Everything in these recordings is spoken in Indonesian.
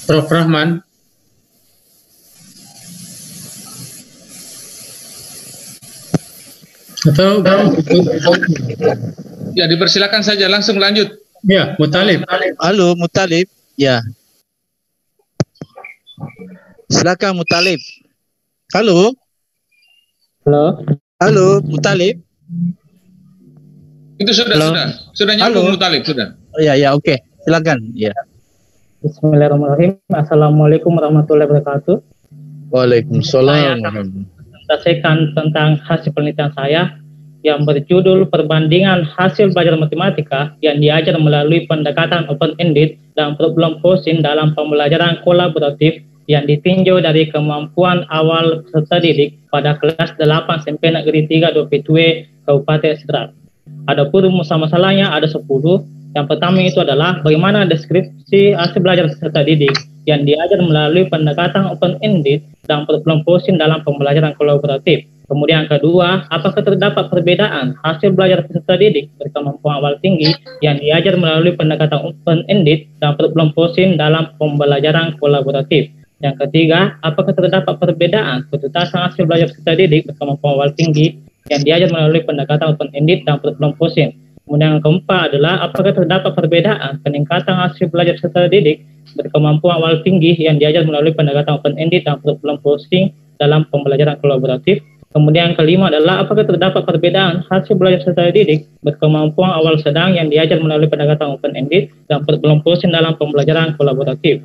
Prof. Rahman. Atau ya, dipersilakan saja, langsung lanjut. Ya, Mutalib. Halo, Mutalib. Ya. Silakan Mutalib. Halo. Halo. Halo, Mutalib. Itu sudah nyambung Mutalib, sudah. Oh, ya, oke. Silakan. Ya. Bismillahirrahmanirrahim. Assalamualaikum warahmatullahi wabarakatuh. Waalaikumsalam. Presentasikan tentang hasil penelitian saya yang berjudul perbandingan hasil belajar matematika yang diajar melalui pendekatan open-ended dan problem posing dalam pembelajaran kolaboratif yang ditinjau dari kemampuan awal peserta didik pada kelas 8 SMP Negeri 3 Dopitue Kabupaten Sidrap. Adapun masalahnya ada 10. Yang pertama itu adalah bagaimana deskripsi hasil belajar peserta didik yang diajar melalui pendekatan open-ended dan problem posing dalam pembelajaran kolaboratif. Kemudian yang kedua, apakah terdapat perbedaan hasil belajar peserta didik berkemampuan awal tinggi yang diajar melalui pendekatan open-ended dan problem posing dalam pembelajaran kolaboratif. Yang ketiga, apakah terdapat perbedaan ketuntasan hasil belajar peserta didik berkemampuan awal tinggi yang diajar melalui pendekatan open-ended dan problem posing. Kemudian yang keempat adalah apakah terdapat perbedaan peningkatan hasil belajar peserta didik berkemampuan awal tinggi yang diajar melalui pendekatan open-ended dan problem posing dalam pembelajaran kolaboratif. Kemudian yang kelima adalah apakah terdapat perbedaan hasil belajar peserta didik berkemampuan awal sedang yang diajar melalui pendekatan open-ended dan problem posing dalam pembelajaran kolaboratif.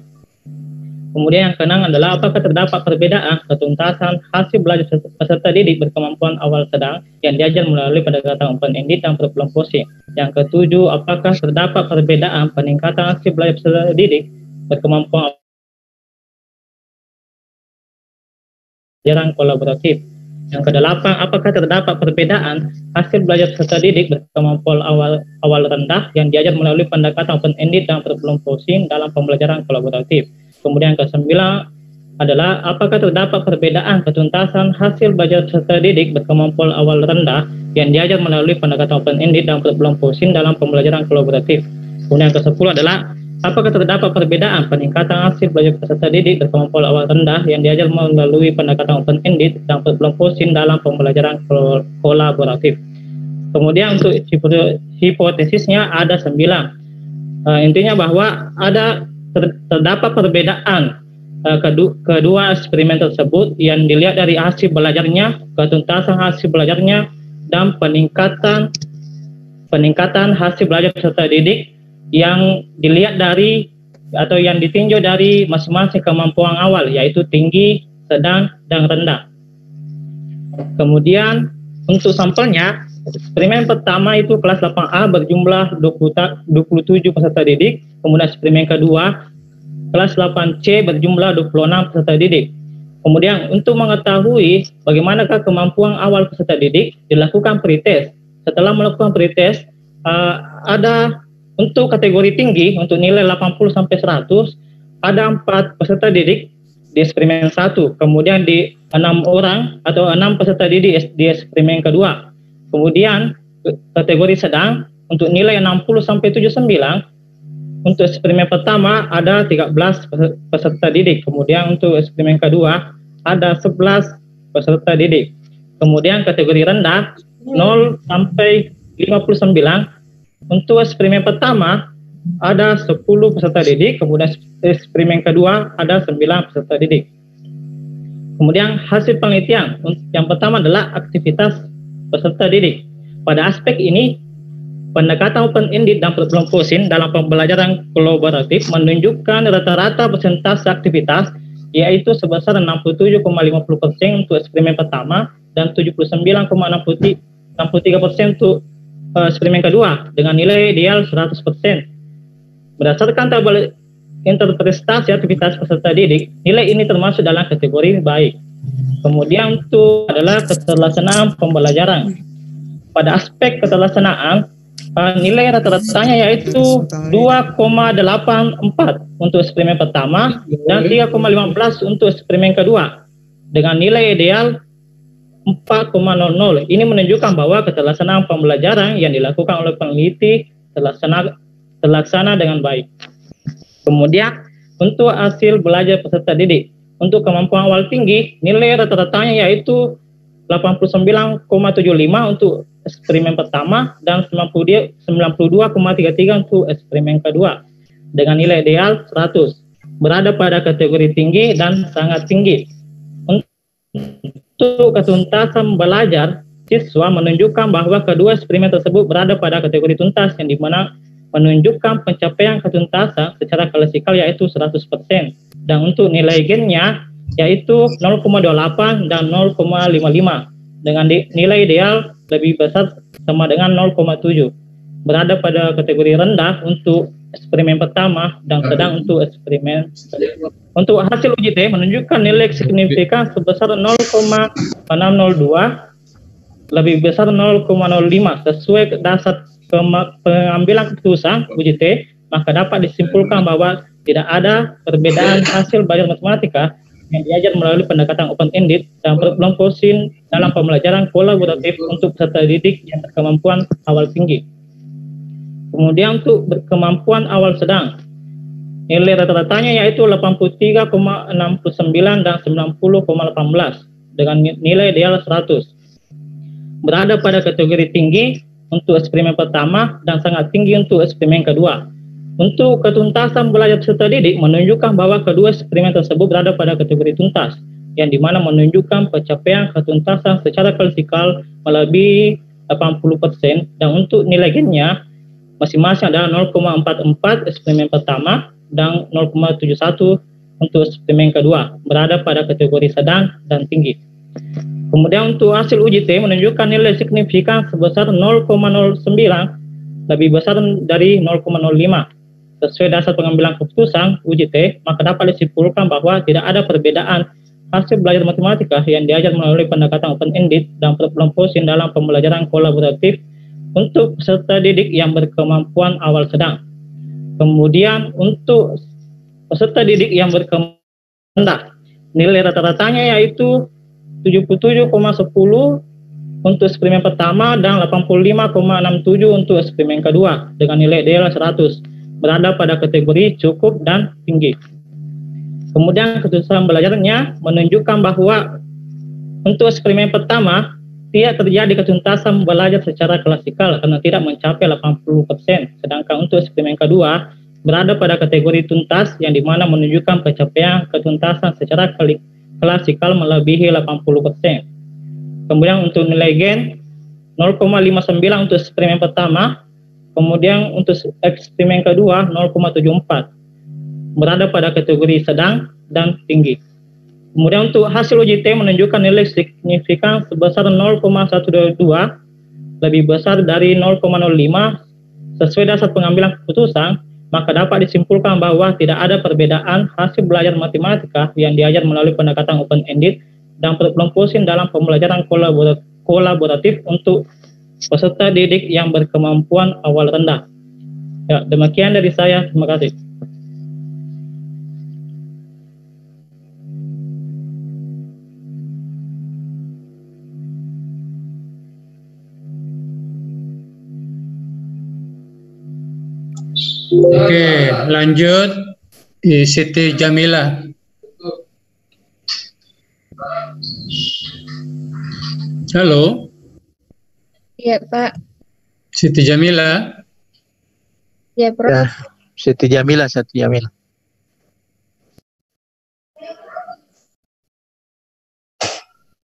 Kemudian yang keenam adalah apakah terdapat perbedaan ketuntasan hasil belajar peserta didik berkemampuan awal sedang yang diajar melalui pendekatan open-ended dan problem posing. Yang ketujuh, apakah terdapat perbedaan peningkatan hasil belajar peserta didik berkemampuan pembelajaran kolaboratif. Yang kedelapan, apakah terdapat perbedaan hasil belajar peserta didik berkemampuan awal rendah yang diajar melalui pendekatan open-ended dan problem posing dalam pembelajaran kolaboratif. Kemudian yang kesembilan adalah apakah terdapat perbedaan ketuntasan hasil belajar peserta didik berkemampuan awal rendah yang diajar melalui pendekatan open-ended dan problem posing dalam pembelajaran kolaboratif. Kemudian yang ke-10 adalah apakah terdapat perbedaan peningkatan hasil belajar peserta didik berkemampuan awal rendah yang diajar melalui pendekatan open-ended dan problem posing dalam pembelajaran kolaboratif. Kemudian untuk hipotesisnya ada 9. Intinya bahwa terdapat perbedaan kedua eksperimen tersebut yang dilihat dari hasil belajarnya, ketuntasan hasil belajarnya, dan peningkatan hasil belajar peserta didik yang dilihat dari atau yang ditinjau dari masing-masing kemampuan awal, yaitu tinggi, sedang, dan rendah. Kemudian untuk sampelnya, eksperimen pertama itu kelas 8A berjumlah 27 peserta didik. Kemudian eksperimen kedua kelas 8C berjumlah 26 peserta didik. Kemudian untuk mengetahui bagaimanakah kemampuan awal peserta didik, dilakukan pretest. Setelah melakukan pretest, ada untuk kategori tinggi, untuk nilai 80 sampai 100, ada 4 peserta didik di eksperimen 1. Kemudian di 6 orang atau 6 peserta didik di eksperimen kedua. Kemudian kategori sedang untuk nilai 60 sampai 79. Untuk eksperimen pertama ada 13 peserta didik. Kemudian untuk eksperimen kedua ada 11 peserta didik. Kemudian kategori rendah 0 sampai 59. Untuk eksperimen pertama ada 10 peserta didik. Kemudian eksperimen kedua ada 9 peserta didik. Kemudian hasil penelitian yang pertama adalah aktivitas peserta didik. Pada aspek ini, pendekatan open-ended dan problem posing dalam pembelajaran kolaboratif menunjukkan rata-rata persentase aktivitas yaitu sebesar 67,50% untuk eksperimen pertama dan 79,63% untuk eksperimen kedua dengan nilai ideal 100%. Berdasarkan tabel interpretasi aktivitas peserta didik, nilai ini termasuk dalam kategori baik. Kemudian itu adalah keterlaksanaan pembelajaran. Pada aspek keterlaksanaan, nilai rata-ratanya yaitu 2,84 untuk eksperimen pertama dan 3,15 untuk eksperimen kedua dengan nilai ideal 4,00. Ini menunjukkan bahwa keterlaksanaan pembelajaran yang dilakukan oleh peneliti terlaksana dengan baik. Kemudian Untuk hasil belajar peserta didik, untuk kemampuan awal tinggi, nilai rata-ratanya yaitu 89,75 untuk eksperimen pertama dan 92,33 untuk eksperimen kedua. Dengan nilai ideal 100, berada pada kategori tinggi dan sangat tinggi. Untuk ketuntasan belajar, siswa menunjukkan bahwa kedua eksperimen tersebut berada pada kategori tuntas, yang dimana menunjukkan pencapaian ketuntasan secara klasikal yaitu 100%. Dan untuk nilai gennya yaitu 0,28 dan 0,55. Dengan nilai ideal lebih besar sama dengan 0,7. Berada pada kategori rendah untuk eksperimen pertama dan sedang untuk eksperimen. Untuk hasil uji T menunjukkan nilai signifikan sebesar 0,602, lebih besar 0,05 sesuai dasar pengambilan keputusan uji T, maka dapat disimpulkan bahwa tidak ada perbedaan hasil belajar matematika yang diajar melalui pendekatan open-ended dan berkelompok dalam pembelajaran kolaboratif untuk peserta didik yang berkemampuan awal tinggi. Kemudian untuk berkemampuan awal sedang, nilai rata-ratanya yaitu 83,69 dan 90,18 dengan nilai ideal 100. Berada pada kategori tinggi untuk eksperimen pertama dan sangat tinggi untuk eksperimen kedua. Untuk ketuntasan belajar peserta didik menunjukkan bahwa kedua eksperimen tersebut berada pada kategori tuntas, yang dimana menunjukkan pencapaian ketuntasan secara klasikal melebihi 80%, dan untuk nilai gennya masing-masing adalah 0,44 eksperimen pertama dan 0,71 untuk eksperimen kedua, berada pada kategori sedang dan tinggi. Kemudian untuk hasil uji T menunjukkan nilai signifikan sebesar 0,09, lebih besar dari 0,05. Sesuai dasar pengambilan keputusan uji T, maka dapat disimpulkan bahwa tidak ada perbedaan hasil belajar matematika yang diajar melalui pendekatan open-ended dan berkelompok dalam pembelajaran kolaboratif untuk peserta didik yang berkemampuan awal sedang. Kemudian untuk peserta didik yang berkemampuan rendah, nilai rata-ratanya yaitu 77,10 untuk eksperimen pertama dan 85,67 untuk eksperimen kedua dengan nilai ideal 100, berada pada kategori cukup dan tinggi. Kemudian keputusan belajarnya menunjukkan bahwa untuk eksperimen pertama tidak terjadi ketuntasan belajar secara klasikal karena tidak mencapai 80%, sedangkan untuk eksperimen kedua berada pada kategori tuntas, yang dimana menunjukkan pencapaian ketuntasan secara klasikal melebihi 80%. Kemudian untuk nilai gen 0,59 untuk eksperimen pertama, kemudian untuk eksperimen kedua 0,74, berada pada kategori sedang dan tinggi. Kemudian untuk hasil uji T menunjukkan nilai signifikan sebesar 0,122, lebih besar dari 0,05 sesuai dasar pengambilan keputusan, maka dapat disimpulkan bahwa tidak ada perbedaan hasil belajar matematika yang diajar melalui pendekatan open-ended dan berkelompok dalam pembelajaran kolaboratif untuk peserta didik yang berkemampuan awal rendah. Ya, demikian dari saya. Terima kasih. Oke, lanjut Siti Jamila. Halo. Iya, Pak. Siti Jamila. Iya, Prof. Ya, Siti Jamila.